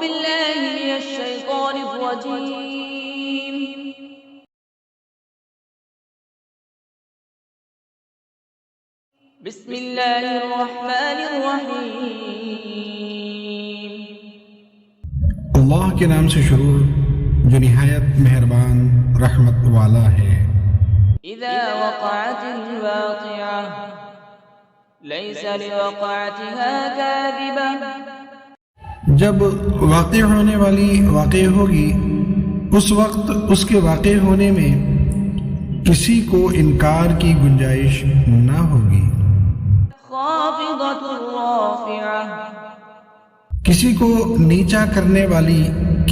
بالله من الشيطان الرجيم. بسم الله الرحمن الرحيم. اللہ کے نام سے شروع جو نہایت مہربان رحمت والا ہے. إذا وقعت الواقعة ليس لوقعتها كاذبة. جب واقع ہونے والی واقع ہوگی اس وقت اس کے واقع ہونے میں کسی کو انکار کی گنجائش نہ ہوگی. خافضة رافعة. کسی کو نیچا کرنے والی،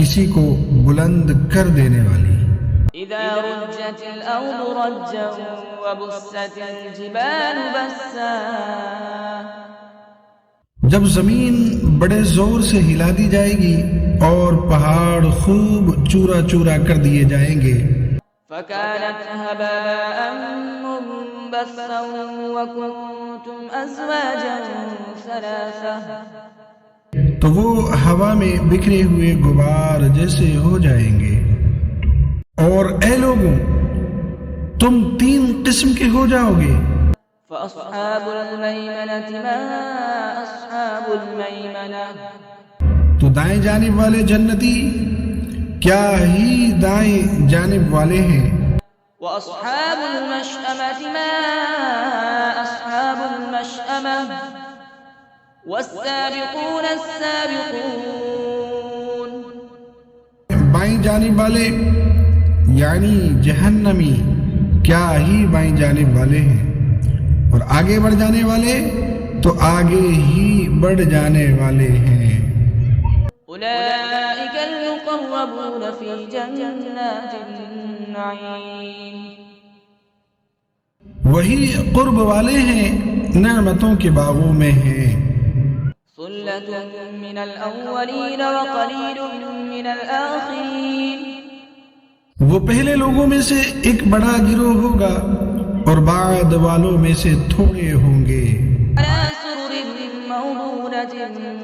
کسی کو بلند کر دینے والی. إذا رجت الأرض رجا وبست الجبال بسا. جب زمین بڑے زور سے ہلا دی جائے گی اور پہاڑ خوب چورا چورا کر دیے جائیں گے. فكانت هباء منبثا وكنتم أزواجا ثلاثة. تو وہ ہوا میں بکھرے ہوئے غبار جیسے ہو جائیں گے. اور اے لوگوں، تم 3 قسم کے ہو جاؤ گے. فأصحاب الميمنة ما أصحاب الميمنة. تو دائیں جانب والے جنتی کیا ہی دائیں جانب والے ہیں. وأصحاب المشأمة ما أصحاب المشأمة. والسابقون السابقون. بائیں جانب والے یعنی جہنمی کیا ہی بائیں جانب والے ہیں، اور آگے بڑھ جانے والے تو آگے ہی بڑھ جانے والے ہیں. أولئك المقربون في جنات النعيم. وہی قرب والے ہیں، نعمتوں کے باغوں میں ہیں. ثلة من الأولين وقليل من الآخرين. وہ پہلے لوگوں میں سے ایک بڑا گروہ ہوگا اور بعد والوں میں سے تھوڑے ہوں گے. على سرر موضونة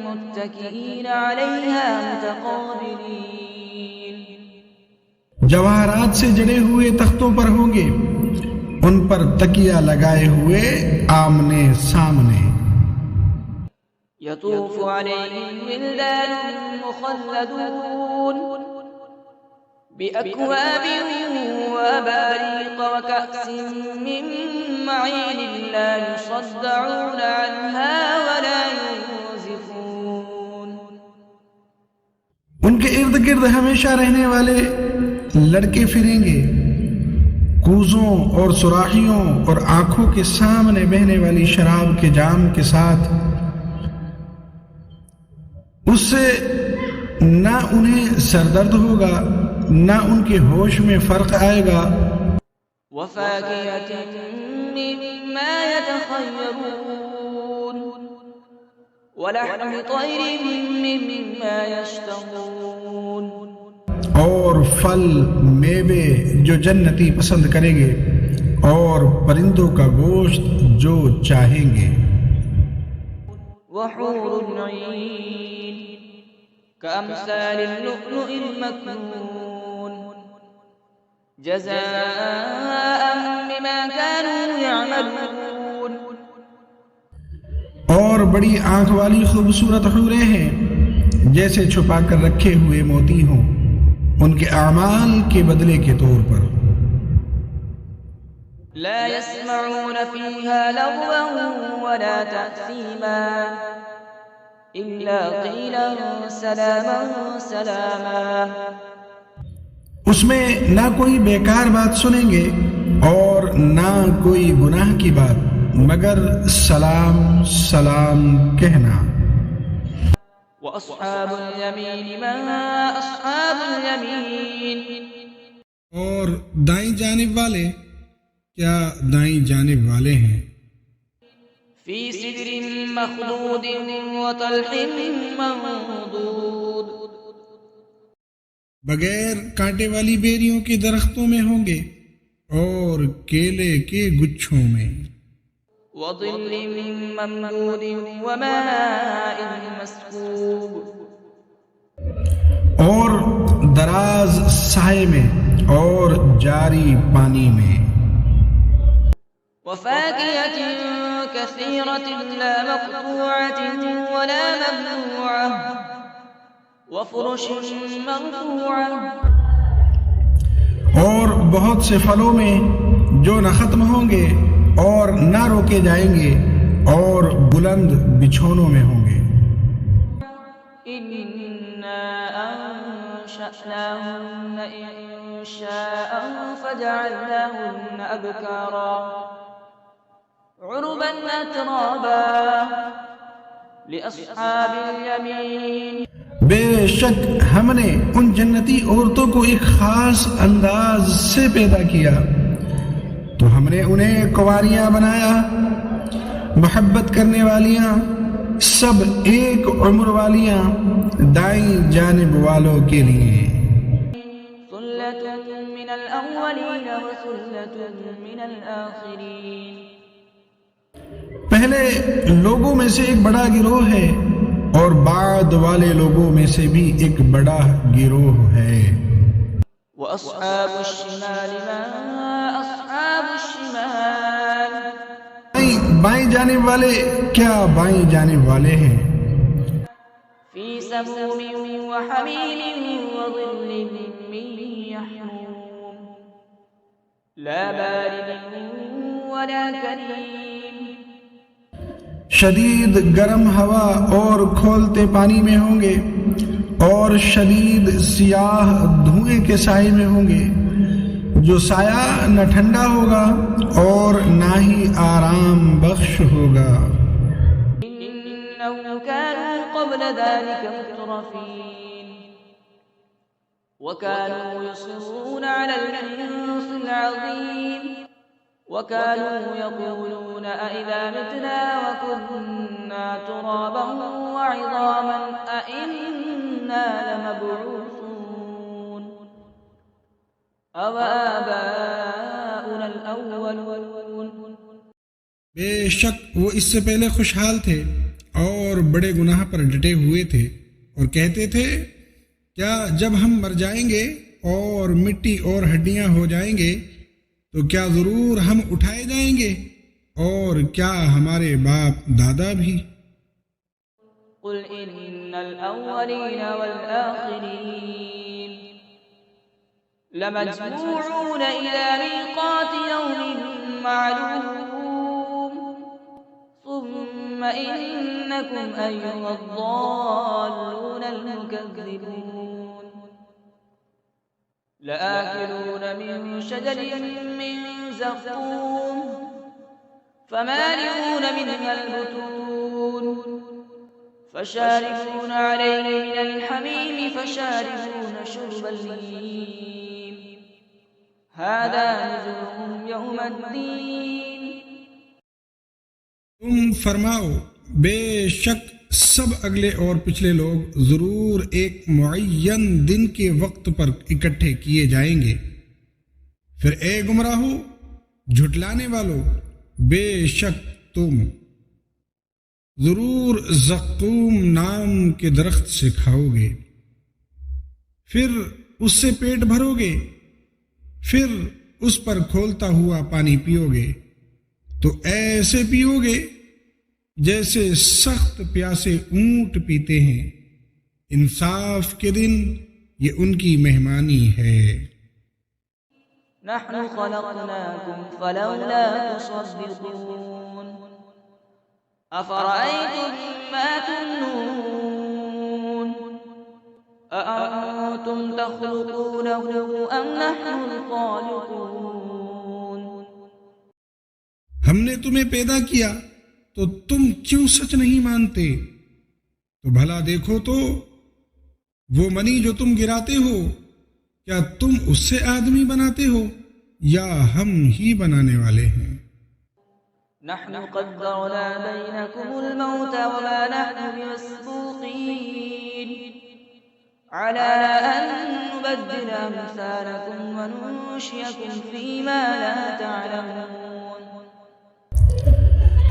متكئين عليها متقابلين. جواہرات سے جڑے ہوئے تختوں پر ہوں گے، ان پر تکیہ لگائے ہوئے آمنے سامنے. يطوف عليهم ولدان مخلدون بأكواب وأباريق وكأس من معين لا يصدعون عنها ولا ينزفون. ان کے ارد گرد ہمیشہ رہنے والے لڑکے پھریں گے، کوزوں اور سراخیوں اور آنکھوں کے سامنے بہنے والی شراب کے جام کے ساتھ. اس سے نہ انہیں سردرد ہوگا نہ ان کے ہوش میں فرق آئے گا. وفاكهة مما يتخيرون ولحم طير مما يشتهون. اور پھل میوے جو جنتی پسند کریں گے، اور پرندوں کا گوشت جو چاہیں گے. وحور عين كأمثال اللؤلؤ المكنون جزاء بما كانوا يعملون. اور بڑی آنکھ والی خوبصورت حوریں ہیں جیسے چھپا کر رکھے ہوئے موتی ہوں، ان کے اعمال کے بدلے کے طور پر. لا يسمعون فيها لغوا ولا تأثيما إلا قيلا سلاما سلاما. اس میں نہ کوئی بیکار بات سنیں گے اور نہ کوئی گناہ کی بات، مگر سلام سلام کہنا. وأصحاب اليمين ما أصحاب اليمين. اور دائیں جانب والے کیا دائیں جانب والے ہیں. في سدر مخضود وطلح منضود. بغیر کانٹے والی بیریوں کے درختوں میں ہوں گے اور کیلے کے گچھوں میں. وظل ممدود وماء مسكوب. دراز سائے میں اور جاری پانی میں. وفاكهة كثيرة لا مقطوعة ولا ممنوعة وفرش مرفوعة. اور بہت سے پھلوں میں جو نہ ختم ہوں گے اور نہ روکے جائیں گے اور بلند بچھونوں میں ہوں گے. إنا أنشأناهن إنشاء فجعلناهن أبكارا عربا أترابا لأصحاب اليمين. بے شک ہم نے ان جنتی عورتوں کو ایک خاص انداز سے پیدا کیا تو ہم نے انہیں کنواریاں بنایا، محبت کرنے والیاں، سب ایک عمر والیاں دائیں جانب والوں کے لیے. ثلة من الأولين وثلة من الآخرين. پہلے لوگوں میں سے ایک بڑا گروہ ہے اور بعد والے لوگوں میں سے بھی ایک بڑا گروہ ہے. وأصحاب الشمال ما أصحاب الشمال. بائیں جانب والے کیا بائیں جانب والے ہیں. في سموم وحميم وظل من يحموم لا بارد ولا كريم. شدید گرم ہوا اور کھولتے پانی میں ہوں گے اور شدید سیاہ دھوئیں کے سائے میں ہوں گے جو سایہ نہ ٹھنڈا ہوگا اور نہ ہی آرام بخش ہوگا. إنهم كانوا قبل ذلك مترفين وكانوا يصرون على الحنث العظيم وكانوا يقولون أئذا متنا وكنا ترابا وعظاما أئنا لمبعوثون أو آباؤنا الأولون. بے شک وہ اس سے پہلے خوشحال تھے اور بڑے گناہ پر ڈٹے ہوئے تھے اور کہتے تھے کیا جب ہم مر جائیں گے اور مٹی اور ہڈیاں ہو جائیں گے تو کیا ضرور ہم اٹھائے جائیں گے اور کیا ہمارے باپ دادا بھی. قل إن الأولين والآخرين لمجموعون إلى ميقات يوم معلوم ثم إنكم أيها الضالون المكذبون لآكلون من شجر من زقوم فمالئون منها البطون فشاربون عليه من الحميم فشاربون شرب الهيم هذا نزلهم يوم الدين. تم فرماؤ بے شک سب اگلے اور پچھلے لوگ ضرور ایک معین دن کے وقت پر اکٹھے کیے جائیں گے. پھر اے گمراہو جھٹلانے والو بے شک تم ضرور زقوم نام کے درخت سے کھاؤ گے، پھر اس سے پیٹ بھرو گے، پھر اس پر کھولتا ہوا پانی پیو گے تو ایسے پیو گے جیسے سخت پیاسے اونٹ پیتے ہیں. انصاف کے دن یہ ان کی مہمانی ہے. نحن خلقناكم فلولا تصدقون أفرأيتم ما تمنون أأنتم تخلقونه أم نحن الخالقون. ہم نے تمہیں پیدا کیا تو تم کیوں سچ نہیں مانتے؟ تو بھلا دیکھو تو وہ منی جو تم گراتے ہو کیا تم اس سے آدمی بناتے ہو یا ہم ہی بنانے والے ہیں؟ نحن قدرنا بينكم الموت وما نحن بمسبوقين على أن نبدل أمثالكم وننشئكم فيما لا تعلمون.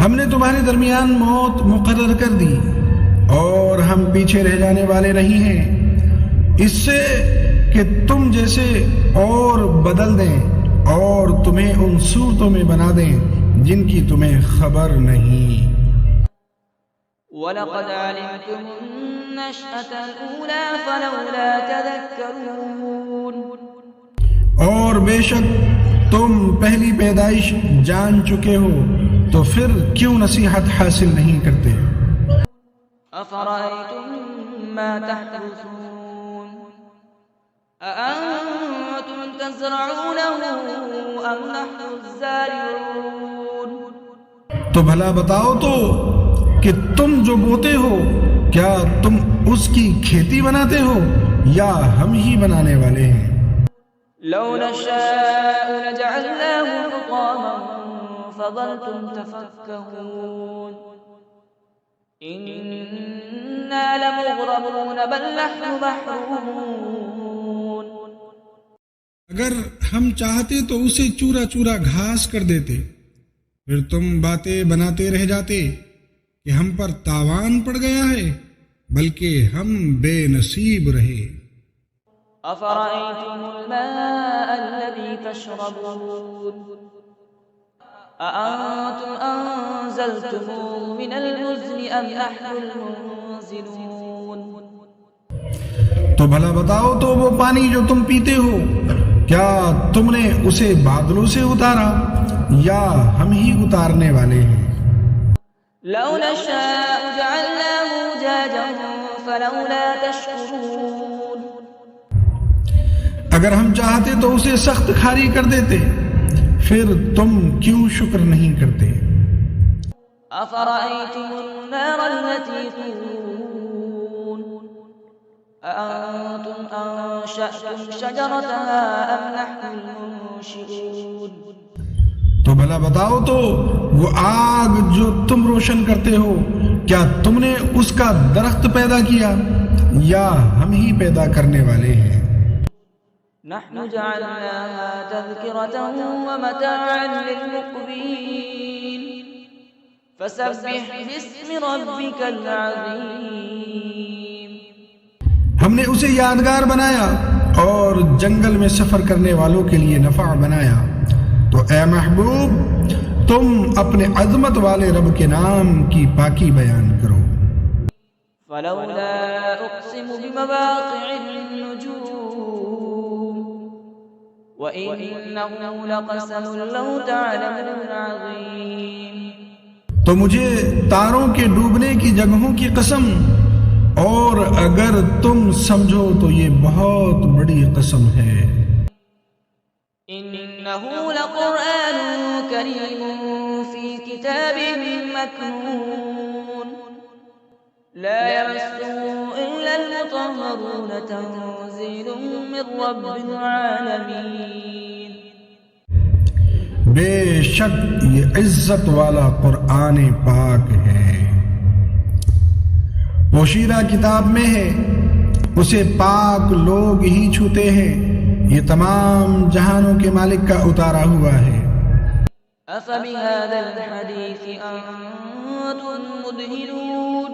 ہم نے تمہارے درمیان موت مقرر کر دی اور ہم پیچھے رہ جانے والے نہیں ہیں اس سے کہ تم جیسے اور بدل دیں اور تمہیں ان صورتوں میں بنا دیں جن کی تمہیں خبر نہیں۔ وَلَقَدْ عَلِمْتُمُ النَّشْأَةَ الْأُولَى فَلَوْلَا تَذَكَّرُونَ۔ اور بے شک تم پہلی پیدائش جان چکے ہو تو پھر کیوں نصیحت حاصل نہیں کرتے؟ أَفَرَأَيْتُم مَّا تَحْرُثُونَ أَأَنتُمْ تَزْرَعُونَهُ أَمْ نَحْنُ الزَّارِعُونَ۔ تو بھلا بتاؤ تو کہ تم جو بوتے ہو کیا تم اس کی کھیتی بناتے ہو یا ہم ہی بنانے والے ہیں؟ لَوْ نَشَاءُ لَجَعَلْنَاهُ حُطَامًا فَظَلْتُمْ تَفَكَّهُونَ إِنَّا لَمُغْرَمُونَ بَلْ نَحْنُ مَحْرُومُونَ۔ اگر ہم چاہتے تو اسے چورا چورا گھاس کر دیتے، پھر تم باتیں بناتے رہ جاتے کہ ہم پر تاوان پڑ گیا ہے، بلکہ ہم بے نصیب رہے۔ أَفَرَأَيْتُمُ الْمَاءَ الَّذِي تَشْرَبُونَ أَأَنتُمْ أَنزَلْتُمُوهُ مِنَ الْمُزْنِ أَمْ نَحْنُ الْمُنزِلُونَ۔ تو بھلا بتاؤ تو وہ پانی جو تم پیتے ہو کیا تم نے اسے بادلوں سے اتارا یا ہم ہی اتارنے والے ہیں؟ لَوْ نَشَاءُ جَعَلْنَاهُ أُجَاجًا فَلَوْلَا تَشْكُرُونَ۔ اگر ہم چاہتے تو اسے سخت کھاری کر دیتے، پھر تم کیوں شکر نہیں کرتے؟ أَفَرَأَيْتُمُ النَّارَ الَّتِي تُورُونَ أَأَنتُمْ أَنشَأْتُمْ شَجَرَتَهَا أَمْ نَحْنُ الْمُنشِئُونَ۔ تو بھلا بتاؤ تو وہ آگ جو تم روشن کرتے ہو کیا تم نے اس کا درخت پیدا کیا یا ہم ہی پیدا کرنے والے ہیں؟ نحن جعلناها تذكرة ومتاعا للمقوين فسبح باسم ربك العظيم۔ ہم نے اسے یادگار بنایا اور جنگل میں سفر کرنے والوں کے لیے نفع بنایا، تو اے محبوب تم اپنے عظمت والے رب کے نام کی پاکی بیان کرو۔ فلولا أقسم بمواقع النجوم وإنه لقسم لو تعلمون عظيم۔ تو مجھے تاروں کے ڈوبنے کی جگہوں کی قسم، اور اگر تم سمجھو تو یہ بہت بڑی قسم ہے۔ إنه لقرآن كريم في كتاب مكنون لا يمسه إلا المطهرون تنزيل من رب العالمين۔ بے شک یہ عزت والا قرآن پاک ہے، پوشیدہ کتاب میں ہے، اسے پاک لوگ ہی چھوتے ہیں، یہ تمام جہانوں کے مالک کا اتارا ہوا ہے۔ أفبهذا الحديث أنتم مدهنون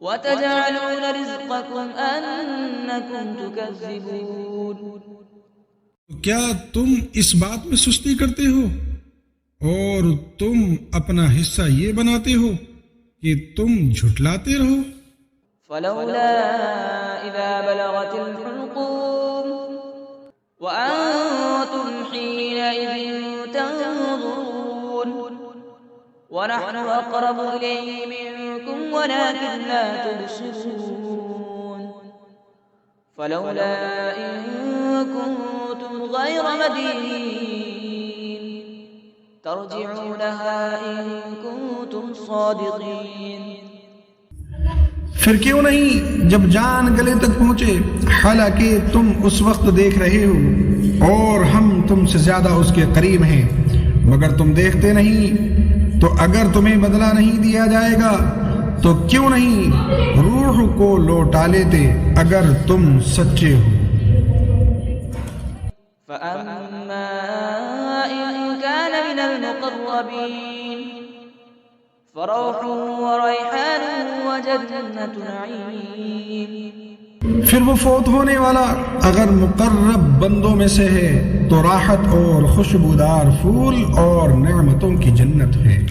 وتجعلون رزقكم أنكم تكذبون۔ کیا تم اس بات میں سستی کرتے ہو اور تم اپنا حصہ یہ بناتے ہو کہ تم جھٹلاتے رہو؟ فلولا إذا بلغت الحلقوم وأنتم حينئذ تنظرون ونحن أقرب إليه منكم ولكن لا تبصرون۔ فلولا إن كنتم غير مدينين ترجعونها إن كنتم صادقين۔ پھر کیوں نہیں جب جان گلے تک پہنچے، حالانکہ تم اس وقت دیکھ رہے ہو اور ہم تم سے زیادہ اس کے قریب ہیں، مگر تم دیکھتے نہیں، تو اگر تمہیں بدلہ نہیں دیا جائے گا تو کیوں نہیں روح کو لوٹا لیتے اگر تم سچے ہو۔ فأما إن كان من المقربين فروح وريحان وجنة نعيم۔ پھر وہ فوت ہونے والا اگر مقرب بندوں میں سے ہے تو راحت اور خوشبودار پھول اور نعمتوں کی جنت ہے۔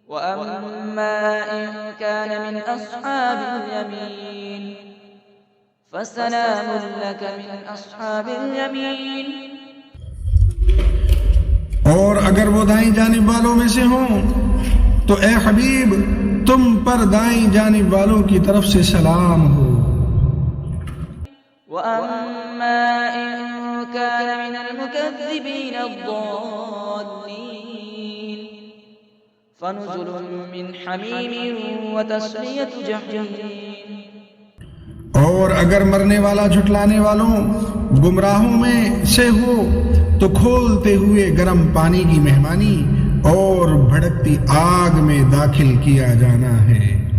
وَأَمَّا إِن كَانَ مِنْ أَصْحَابِ الْيَمِينِ فَسَلَامٌ لَكَ مِنْ أَصْحَابِ الْيَمِينِ۔ اور اگر وہ دائیں جانب والوں میں سے ہوں تو اے حبیب تم پر دائیں جانب والوں کی طرف سے سلام ہو۔ وَأَمَّا إِن كَانَ مِنَ الْمُكَذِّبِينَ الضَّالِّينَ فَنُزُلٌ مِّنْ حَمِيمٍ وَتَصْلِيَةُ جَحِيمٍ۔ اور اگر مرنے والا جھٹلانے والوں گمراہوں میں سے ہو تو کھولتے ہوئے گرم پانی کی مہمانی اور بھڑکتی آگ میں داخل کیا جانا ہے۔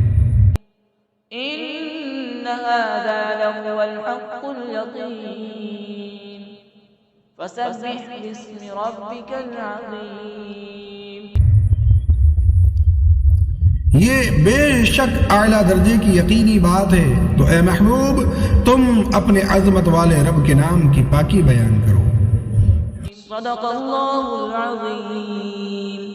إِنَّ هَذَا لَهُوَ الْحَقُّ الْيَقِينُ فَسَبِّحْ بِاسْمِ رَبِّكَ الْعَظِيمِ۔ یہ بے شک اعلیٰ درجے کی یقینی بات ہے، تو اے محبوب تم اپنے عظمت والے رب کے نام کی پاکی بیان کرو۔ صدق اللہ العظیم۔